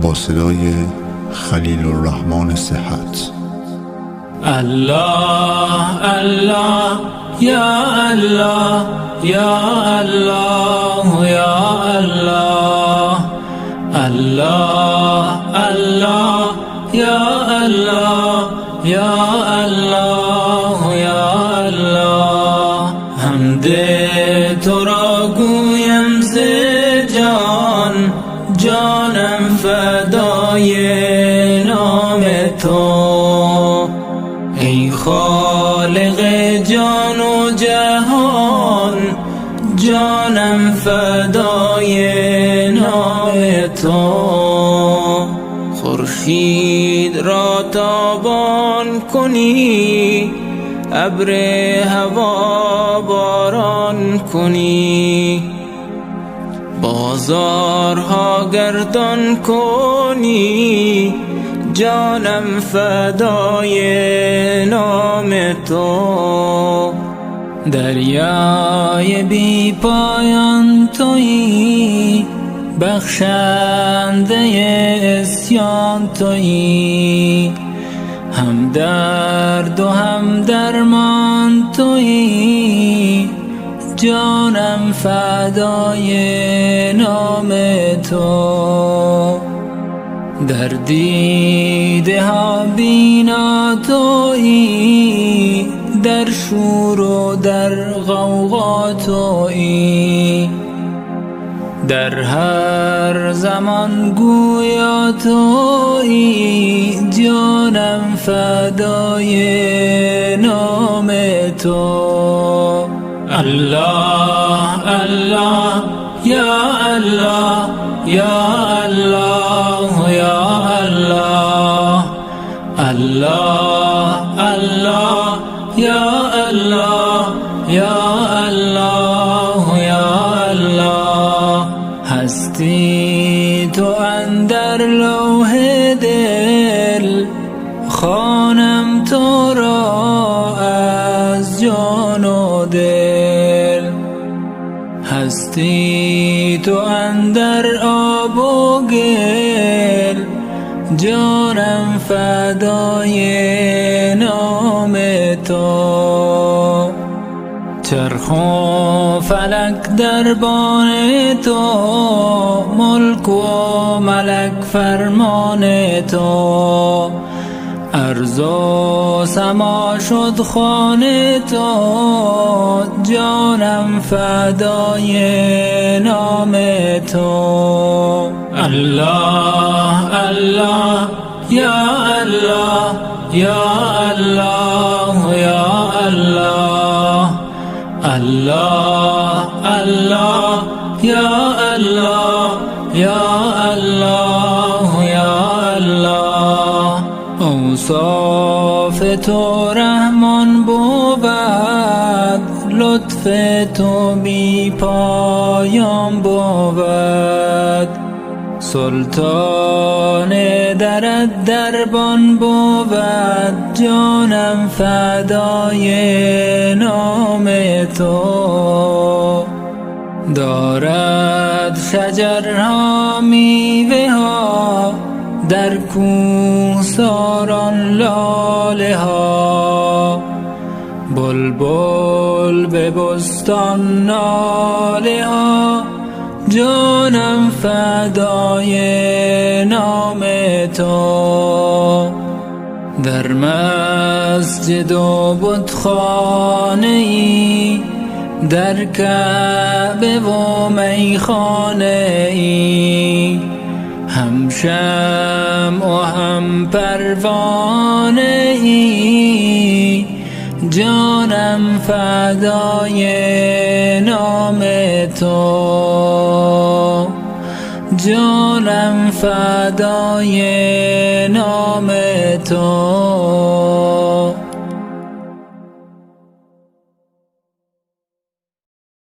با صدای خلیل الرحمن صحت. الله الله یا الله یا الله یا الله، الله الله یا الله یا الله یا الله. حمد تو را گویم ز جان، جانم فدای نام تو. ای خالق جان و جهان، جانم فدای نام تو. خورشید را تابان کنی، ابر هوا باران کنی، بازارها گردان کنی، جانم فدای نام تو. دریای بی پایان تویی، بخشنده عصیان تویی، هم درد و هم درمان تویی، جانم فدای نام تو. در دیده ها بینا تویی، در شور و در غوغا تویی، در هر زمان گویا تویی، جانم فدای نام تو. الله الله یا الله یا الله یا الله، الله الله یا الله یا الله یا الله. هستی تو اندر لوح دل، خوانم تو را از جان و دل. هستی تو اندر آب و گل، جانم فدای نام تو. چرخ و فلک دربان تو، ملک و ملک فرمان تو. ارض و سما شد خوان تو، جانم فدای نام تو. الله الله یا الله یا الله یا الله، الله الله یا الله یا الله یا الله. اوصاف تو رحمان بود، لطف تو بی پایان بود. سلطان درت دربان بود، جانم فدای نام تو. دارد شجرها میوه ها، در کوهساران لاله ها. بلبل به بستان ناله ها، جانم فدای نام تو. در مسجد و بتخانه ای، در کعبه و میخانه ای، هم شمع و هم پروانه ای، جانم فدای نام تو. جانم فدای نام تو.